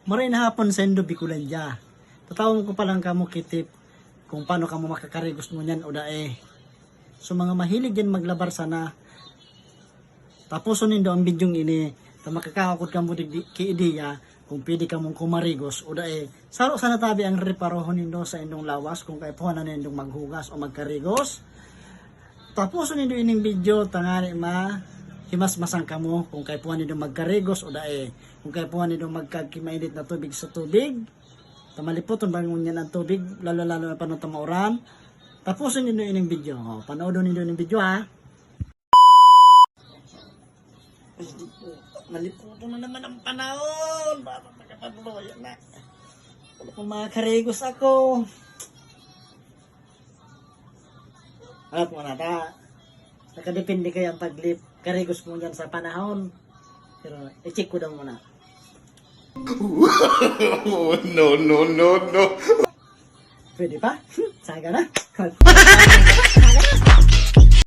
Maray na hapon sa Indo Bicolandia. Tatawag ko palang kamo kitip kung paano kamo makakarigos mo niyan o dae. So mga mahilig yan maglabar sana. Tapos nindo ang bidyong ini. Ta makakakot kamo ki ideya kung pwede kamong kumarigos o dae. Saro sana tabi ang reparohon nindo sa indong lawas kung kay puhanan nindong maghugas o magkarigos. Tapos nindo ining video tangani himas masang kamo kung kay puhan nindo magkarigos o dae. Kung kay puhan nindo magkagkimainit na tubig sa tubig. Tamalipoton bangon niya ng tubig, lalo na paano tamauran. Tapusin niyo ining video. Panoodon niyo ining video ha. Malipoton na naman ang panahon. Baka makapagloyan na. Wala kong makakarigos ako. Alam mo na ta. Nakadepende kayo ang paglip. Karigos mo dyan sa panahon. Pero i-check ko daw muna. No. Pwede pa? Saga na?